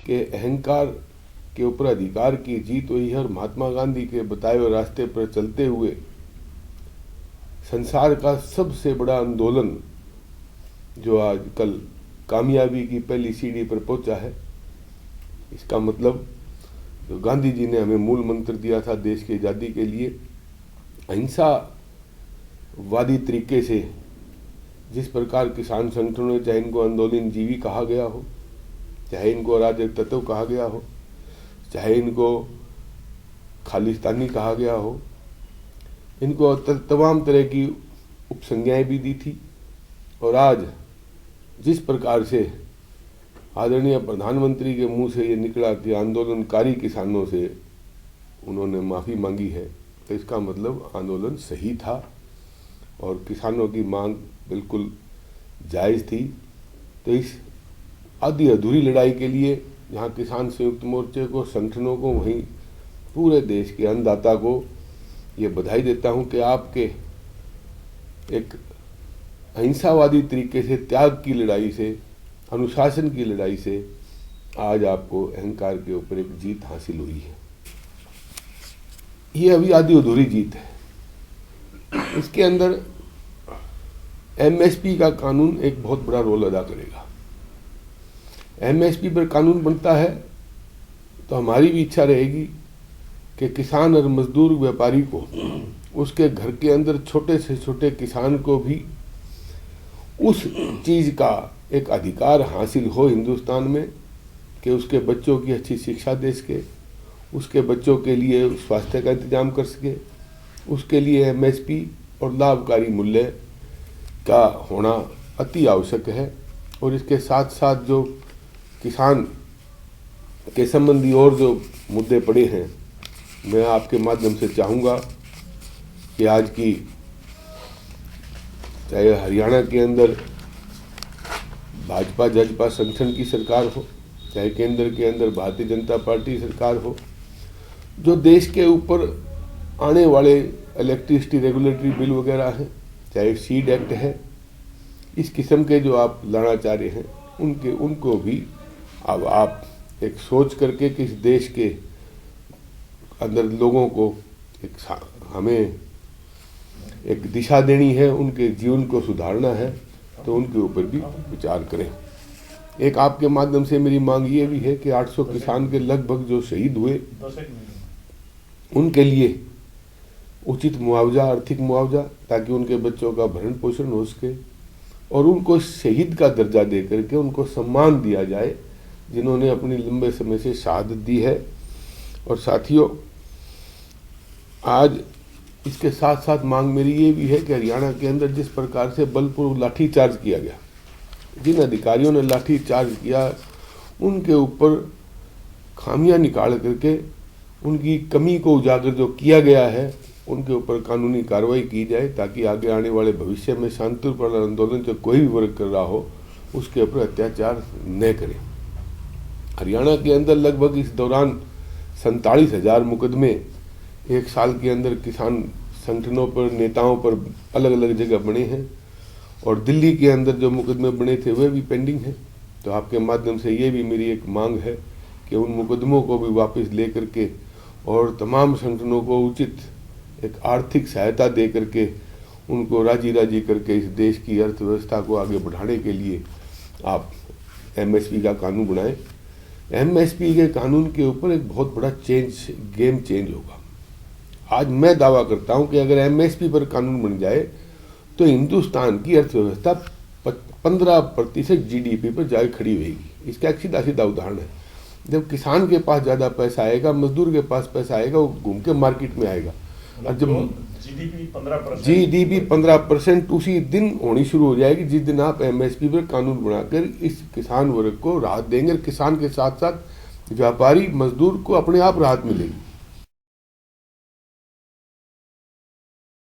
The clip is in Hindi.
कि अहंकार के ऊपर अधिकार की जीत हुई है और महात्मा गांधी के बताए हुए रास्ते पर चलते हुए संसार का सबसे बड़ा आंदोलन जो आज कल कामयाबी की पहली सीढ़ी पर पहुंचा है। इसका मतलब जो गांधी जी ने हमें मूल मंत्र दिया था देश की आज़ादी के लिए, अहिंसावादी तरीके से जिस प्रकार किसान संगठनों, चाहे इनको आंदोलन जीवी कहा गया हो, चाहे इनको अराजक तत्व कहा गया हो, चाहे इनको खालिस्तानी कहा गया हो, इनको तमाम तरह की उपसंज्ञाएं भी दी थी। और आज जिस प्रकार से आदरणीय प्रधानमंत्री के मुंह से ये निकला कि आंदोलनकारी किसानों से उन्होंने माफ़ी मांगी है, तो इसका मतलब आंदोलन सही था और किसानों की मांग बिल्कुल जायज़ थी। तो इस आधी अधूरी लड़ाई के लिए जहाँ किसान संयुक्त मोर्चे को, संगठनों को, वहीं पूरे देश के अन्नदाता को ये बधाई देता हूँ कि आपके एक अहिंसावादी तरीके से, त्याग की लड़ाई से, अनुशासन की लड़ाई से आज आपको अहंकार के ऊपर एक जीत हासिल हुई है। ये अभी आधी अधूरी जीत है। इसके अंदर एमएसपी का कानून एक बहुत बड़ा रोल अदा करेगा। एमएसपी पर कानून बनता है तो हमारी भी इच्छा रहेगी कि किसान और मजदूर व्यापारी को, उसके घर के अंदर छोटे से छोटे किसान को भी उस चीज़ का एक अधिकार हासिल हो हिंदुस्तान में कि उसके बच्चों की अच्छी शिक्षा दे सके, उसके बच्चों के लिए स्वास्थ्य का इंतजाम कर सके। उसके लिए एमएसपी और लाभकारी मूल्य का होना अति आवश्यक है। और इसके साथ साथ जो किसान के संबंधी और जो मुद्दे पड़े हैं, मैं आपके माध्यम से चाहूँगा कि आज की, चाहे हरियाणा के अंदर भाजपा जजपा संगठन की सरकार हो, चाहे केंद्र के अंदर भारतीय जनता पार्टी सरकार हो, जो देश के ऊपर आने वाले इलेक्ट्रिसिटी रेगुलेटरी बिल वगैरह हैं, चाहे सीड एक्ट है, इस किस्म के जो आप लाना चाह रहे हैं, उनको भी अब आप एक सोच करके कि इस देश के अंदर लोगों को हमें एक दिशा देनी है, उनके जीवन को सुधारना है, तो उनके ऊपर भी विचार करें। एक आपके माध्यम से मेरी मांग ये भी है कि 800 किसान के लगभग जो शहीद हुए, उनके लिए उचित मुआवजा, आर्थिक मुआवजा, ताकि उनके बच्चों का भरण पोषण हो सके और उनको शहीद का दर्जा दे करके उनको सम्मान दिया जाए जिन्होंने अपनी लंबे समय से शहादत दी है। और साथियों, आज इसके साथ साथ मांग मेरी ये भी है कि हरियाणा के अंदर जिस प्रकार से बलपूर्वक लाठी चार्ज किया गया, जिन अधिकारियों ने लाठी चार्ज किया, उनके ऊपर खामियां निकाल करके उनकी कमी को उजागर जो किया गया है, उनके ऊपर कानूनी कार्रवाई की जाए, ताकि आगे आने वाले भविष्य में शांतिपूर्ण आंदोलन जो कोई भी वर्ग कर रहा हो उसके ऊपर अत्याचार न करें। हरियाणा के अंदर लगभग इस दौरान 47,000 मुकदमे एक साल के अंदर किसान संगठनों पर, नेताओं पर अलग अलग जगह बने हैं। और दिल्ली के अंदर जो मुकदमे बने थे वे भी पेंडिंग हैं। तो आपके माध्यम से ये भी मेरी एक मांग है कि उन मुकदमों को भी वापस ले करके और तमाम संगठनों को उचित एक आर्थिक सहायता दे करके उनको राजी राजी करके इस देश की अर्थव्यवस्था को आगे बढ़ाने के लिए आप एमएसपी का कानून बनाएं। एमएसपी के कानून के ऊपर एक बहुत बड़ा गेम चेंज होगा। आज मैं दावा करता हूं कि अगर एमएसपी पर कानून बन जाए तो हिंदुस्तान की अर्थव्यवस्था 15% जीडीपी पर जाके खड़ी होगी। इसका एक सीधा सीधा उदाहरण है। जब किसान के पास ज़्यादा पैसा आएगा, मजदूर के पास पैसा आएगा, वो घूम के मार्केट में आएगा। और जब जीडीपी 15% उसी दिन होनी शुरू हो जाएगी जिस दिन आप एमएसपी पर कानून बनाकर इस किसान वर्ग को राहत देंगे। किसान के साथ साथ व्यापारी, मजदूर को अपने आप राहत मिलेगी।